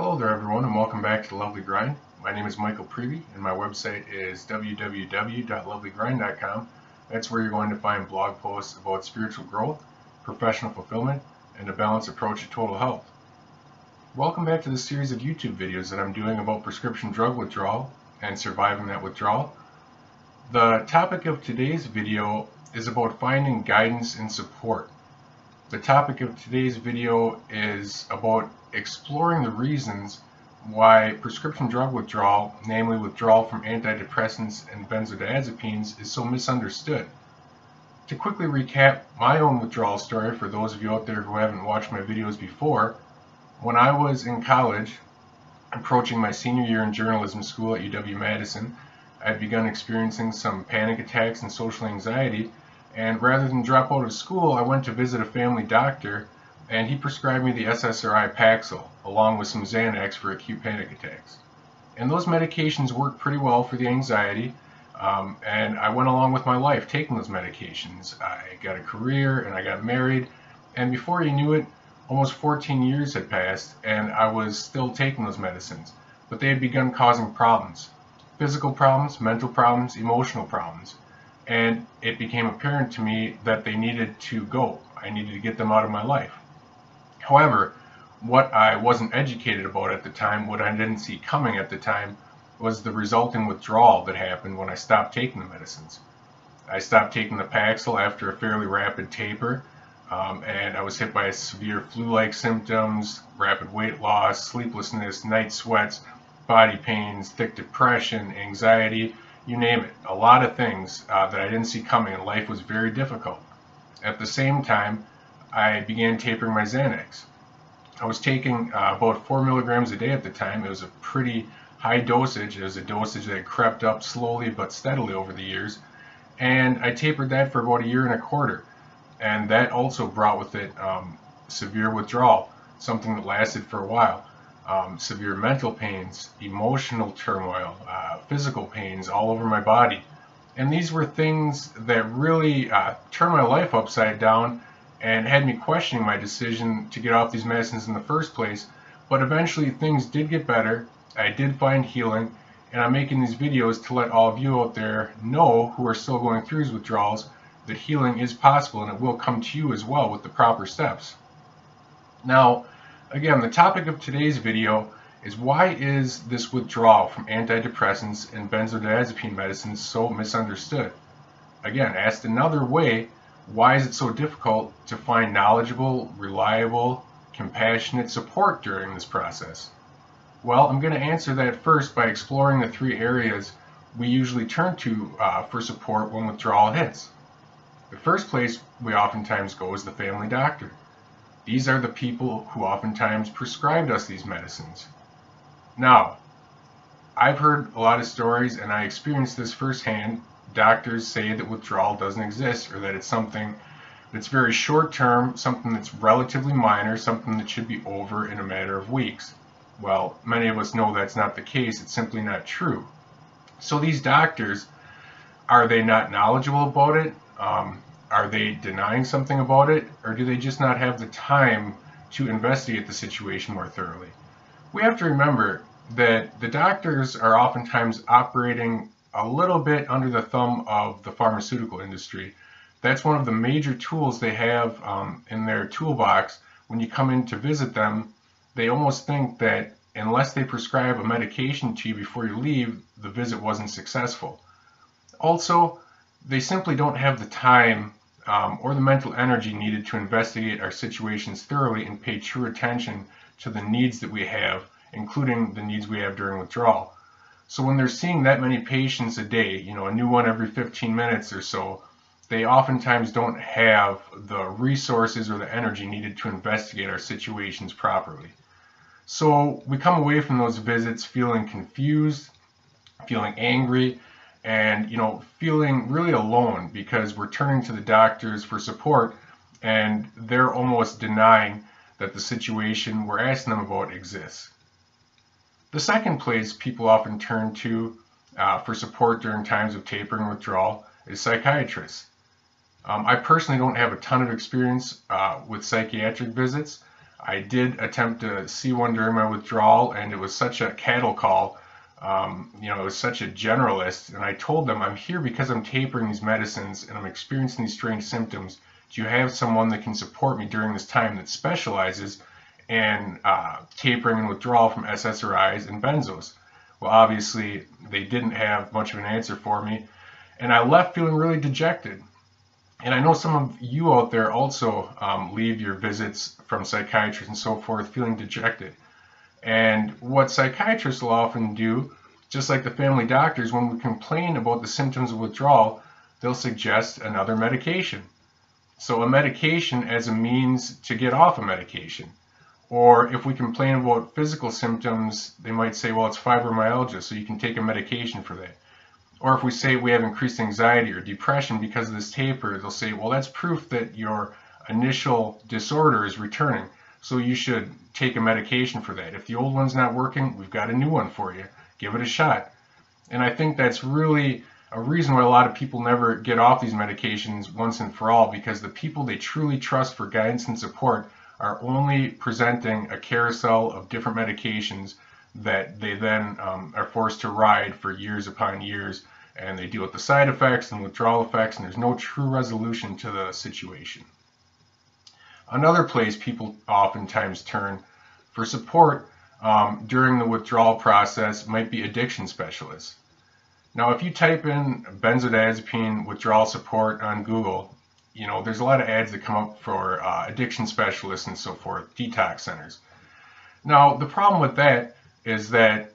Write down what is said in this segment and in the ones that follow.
Hello there everyone, and welcome back to The Lovely Grind. My name is Michael Prevey and my website is www.lovelygrind.com. That's where you're going to find blog posts about spiritual growth, professional fulfillment, and a balanced approach to total health. Welcome back to the series of YouTube videos that I'm doing about prescription drug withdrawal and surviving that withdrawal. The topic of today's video is about finding guidance and support. The topic of today's video is about exploring the reasons why prescription drug withdrawal, namely withdrawal from antidepressants and benzodiazepines, is so misunderstood. To quickly recap my own withdrawal story for those of you out there who haven't watched my videos before, when I was in college, approaching my senior year in journalism school at UW-Madison, I had begun experiencing some panic attacks and social anxiety, and rather than drop out of school, I went to visit a family doctor, and he prescribed me the SSRI Paxil, along with some Xanax for acute panic attacks. And those medications worked pretty well for the anxiety, and I went along with my life taking those medications. I got a career, and I got married, and before you knew it, almost 14 years had passed, and I was still taking those medicines. But they had begun causing problems. Physical problems, mental problems, emotional problems. And it became apparent to me that they needed to go. I needed to get them out of my life. However, what I wasn't educated about at the time, what I didn't see coming at the time, was the resulting withdrawal that happened when I stopped taking the medicines. I stopped taking the Paxil after a fairly rapid taper, and I was hit by severe flu-like symptoms, rapid weight loss, sleeplessness, night sweats, body pains, thick depression, anxiety, you name it. A lot of things that I didn't see coming, and life was very difficult. At the same time, I began tapering my Xanax. I was taking about 4 milligrams a day at the time. It was a pretty high dosage. It was a dosage that crept up slowly but steadily over the years. And I tapered that for about 1.25 years. And that also brought with it severe withdrawal, something that lasted for a while. Severe mental pains, emotional turmoil, physical pains all over my body. And these were things that really turned my life upside down and had me questioning my decision to get off these medicines in the first place. But eventually things did get better. I did find healing, and I'm making these videos to let all of you out there know who are still going through these withdrawals that healing is possible, and it will come to you as well with the proper steps. Now, again, the topic of today's video is why is this withdrawal from antidepressants and benzodiazepine medicines so misunderstood? Again, asked another way, why is it so difficult to find knowledgeable, reliable, compassionate support during this process? Well, I'm going to answer that first by exploring the 3 areas we usually turn to for support when withdrawal hits. The first place we oftentimes go is the family doctor. These are the people who oftentimes prescribed us these medicines. Now, I've heard a lot of stories, and I experienced this firsthand. Doctors say that withdrawal doesn't exist, or that it's something that's very short term, something that's relatively minor, something that should be over in a matter of weeks. Well, many of us know that's not the case. It's simply not true. So these doctors, are they not knowledgeable about it? Are they denying something about it? Or do they just not have the time to investigate the situation more thoroughly? We have to remember that the doctors are oftentimes operating a little bit under the thumb of the pharmaceutical industry. That's one of the major tools they have in their toolbox. When you come in to visit them, they almost think that unless they prescribe a medication to you before you leave, the visit wasn't successful. Also, they simply don't have the time or the mental energy needed to investigate our situations thoroughly and pay true attention to the needs that we have, including the needs we have during withdrawal. So when they're seeing that many patients a day, a new one every 15 minutes or so, they oftentimes don't have the resources or the energy needed to investigate our situations properly. So we come away from those visits feeling confused, feeling angry, and feeling really alone because we're turning to the doctors for support, and they're almost denying that the situation we're asking them about exists. The second place people often turn to for support during times of tapering withdrawal is psychiatrists. I personally don't have a ton of experience with psychiatric visits. I did attempt to see one during my withdrawal, and it was such a cattle call. It was such a generalist, and I told them, I'm here because I'm tapering these medicines and I'm experiencing these strange symptoms. Do you have someone that can support me during this time that specializes in tapering and withdrawal from SSRIs and benzos? Well, obviously, they didn't have much of an answer for me, and I left feeling really dejected. And I know some of you out there also leave your visits from psychiatrists and so forth feeling dejected. And what psychiatrists will often do, just like the family doctors, when we complain about the symptoms of withdrawal, they'll suggest another medication. So a medication as a means to get off a medication. Or if we complain about physical symptoms, they might say, well, it's fibromyalgia, so you can take a medication for that. Or if we say we have increased anxiety or depression because of this taper, they'll say, well, that's proof that your initial disorder is returning, so you should take a medication for that. If the old one's not working, we've got a new one for you. Give it a shot. And I think that's really a reason why a lot of people never get off these medications once and for all, because the people they truly trust for guidance and support are only presenting a carousel of different medications that they then are forced to ride for years upon years, and they deal with the side effects and withdrawal effects, and there's no true resolution to the situation. Another place people oftentimes turn for support during the withdrawal process might be addiction specialists. Now, if you type in benzodiazepine withdrawal support on Google, there's a lot of ads that come up for addiction specialists and so forth, detox centers. Now, the problem with that is that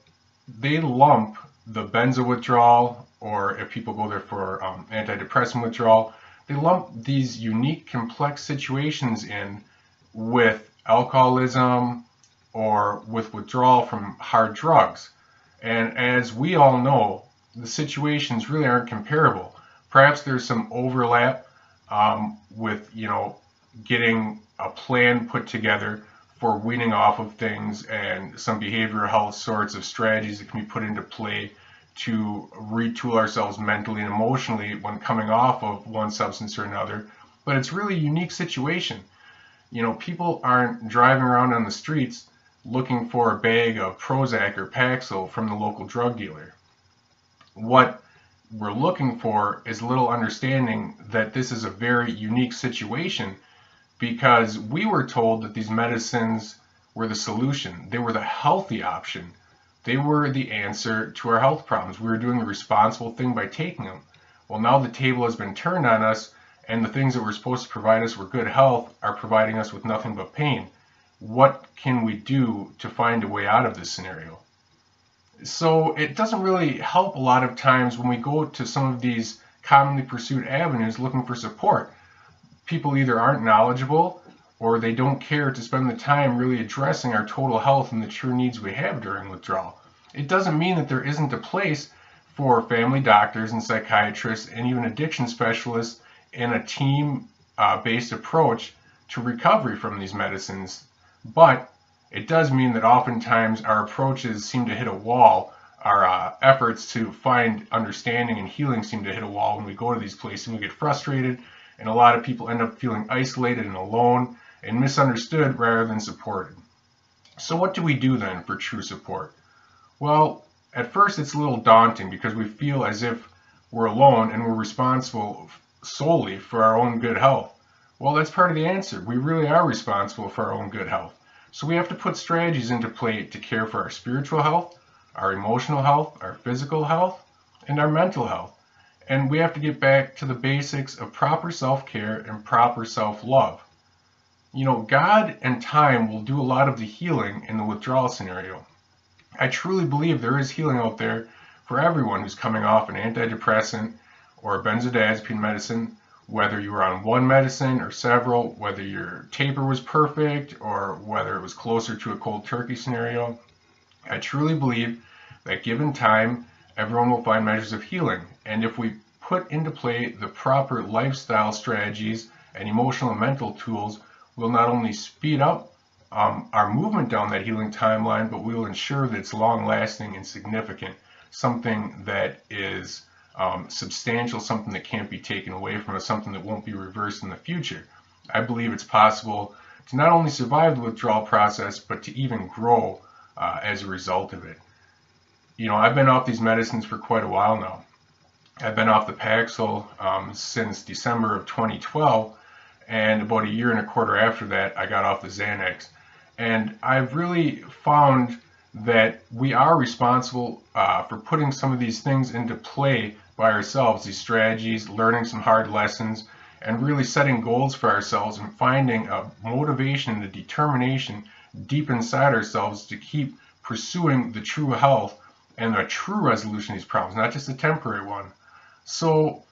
they lump the benzo withdrawal, or if people go there for antidepressant withdrawal, they lump these unique, complex situations in with alcoholism or with withdrawal from hard drugs. And as we all know, the situations really aren't comparable. Perhaps there's some overlap with, getting a plan put together for weaning off of things, and some behavioral health sorts of strategies that can be put into play to retool ourselves mentally and emotionally when coming off of one substance or another. But it's really a unique situation. People aren't driving around on the streets looking for a bag of Prozac or Paxil from the local drug dealer. What we're looking for is a little understanding that this is a very unique situation, because we were told that these medicines were the solution. They were the healthy option. They were the answer to our health problems. We were doing the responsible thing by taking them. Well, now the table has been turned on us, and the things that were supposed to provide us with good health are providing us with nothing but pain. What can we do to find a way out of this scenario? So it doesn't really help a lot of times when we go to some of these commonly pursued avenues looking for support. People either aren't knowledgeable, or they don't care to spend the time really addressing our total health and the true needs we have during withdrawal. It doesn't mean that there isn't a place for family doctors and psychiatrists and even addiction specialists in a team-based approach to recovery from these medicines, but it does mean that oftentimes our approaches seem to hit a wall. Our efforts to find understanding and healing seem to hit a wall when we go to these places, and we get frustrated, and a lot of people end up feeling isolated and alone and misunderstood rather than supported. So what do we do then for true support? Well, at first it's a little daunting because we feel as if we're alone and we're responsible solely for our own good health. Well, that's part of the answer. We really are responsible for our own good health. So we have to put strategies into play to care for our spiritual health, our emotional health, our physical health, and our mental health. And we have to get back to the basics of proper self-care and proper self-love. God and time will do a lot of the healing in the withdrawal scenario. I truly believe there is healing out there for everyone who's coming off an antidepressant or a benzodiazepine medicine, whether you were on one medicine or several, whether your taper was perfect or whether it was closer to a cold turkey scenario. I truly believe that given time, everyone will find measures of healing. And if we put into play the proper lifestyle strategies and emotional and mental tools, we'll not only speed up our movement down that healing timeline, but we will ensure that it's long-lasting and significant, something that is substantial, something that can't be taken away from us, something that won't be reversed in the future. I believe it's possible to not only survive the withdrawal process, but to even grow as a result of it. You know, I've been off these medicines for quite a while now. I've been off the Paxil since December of 2012, and about a year and a quarter after that, I got off the Xanax. And I've really found that we are responsible for putting some of these things into play by ourselves, these strategies, learning some hard lessons, and really setting goals for ourselves and finding a motivation and a determination deep inside ourselves to keep pursuing the true health and a true resolution of these problems, not just a temporary one. So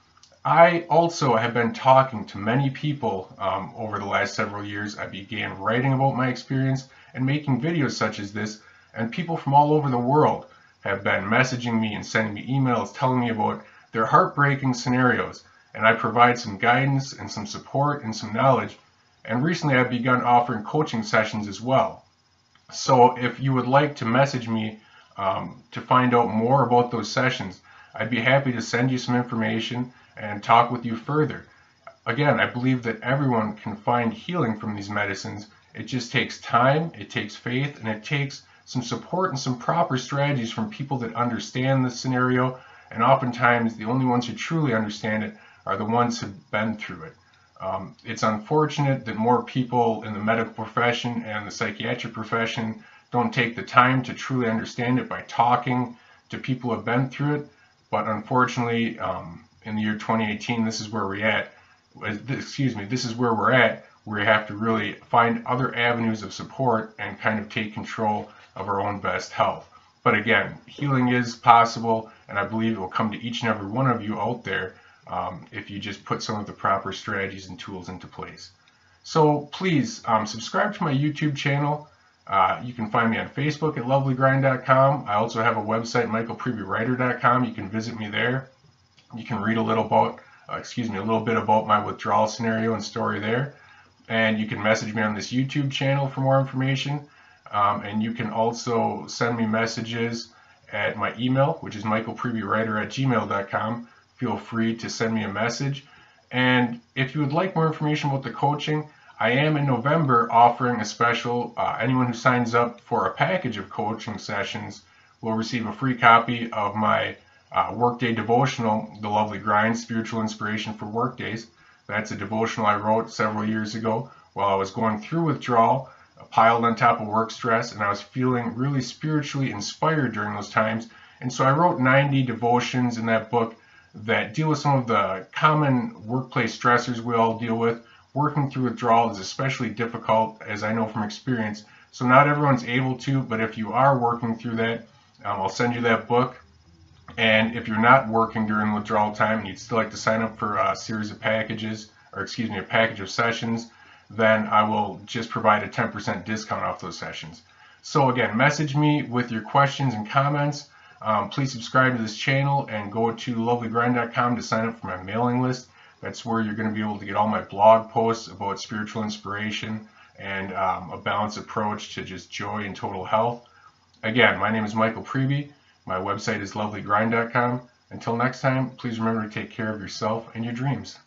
I also have been talking to many people over the last several years. I began writing about my experience and making videos such as this, and people from all over the world have been messaging me and sending me emails telling me about their heartbreaking scenarios, and I provide some guidance and some support and some knowledge. And recently I've begun offering coaching sessions as well. So if you would like to message me to find out more about those sessions, I'd be happy to send you some information and talk with you further. Again, I believe that everyone can find healing from these medicines. It just takes time, it takes faith, and it takes some support and some proper strategies from people that understand the scenario. And oftentimes, the only ones who truly understand it are the ones who've been through it. It's unfortunate that more people in the medical profession and the psychiatric profession don't take the time to truly understand it by talking to people who have been through it. But unfortunately, in the year 2018, this is where we're at. This is where we're at. Where we have to really find other avenues of support and kind of take control of our own best health. But again, healing is possible, and I believe it will come to each and every one of you out there if you just put some of the proper strategies and tools into place. So please subscribe to my YouTube channel. You can find me on Facebook at lovelygrind.com. I also have a website, michaelprevywriter.com. You can visit me there. You can read a little bit about my withdrawal scenario and story there. And you can message me on this YouTube channel for more information. And you can also send me messages at my email, which is michaelprevywriter@gmail.com. Feel free to send me a message. And if you would like more information about the coaching, I am in November offering a special. Anyone who signs up for a package of coaching sessions will receive a free copy of my workday devotional, The Lovely Grind, Spiritual Inspiration for Workdays. That's a devotional I wrote several years ago while I was going through withdrawal, piled on top of work stress, and I was feeling really spiritually inspired during those times. And so I wrote 90 devotions in that book that deal with some of the common workplace stressors we all deal with. Working through withdrawal is especially difficult, as I know from experience. So not everyone's able to, but if you are working through that, I'll send you that book. And if you're not working during withdrawal time and you'd still like to sign up for a series of packages, or excuse me, a package of sessions, then I will just provide a 10% discount off those sessions. So again, message me with your questions and comments. Please subscribe to this channel and go to lovelygrind.com to sign up for my mailing list. That's where you're going to be able to get all my blog posts about spiritual inspiration and a balanced approach to just joy and total health. Again, my name is Michael Prevy. My website is lovelygrind.com. Until next time, please remember to take care of yourself and your dreams.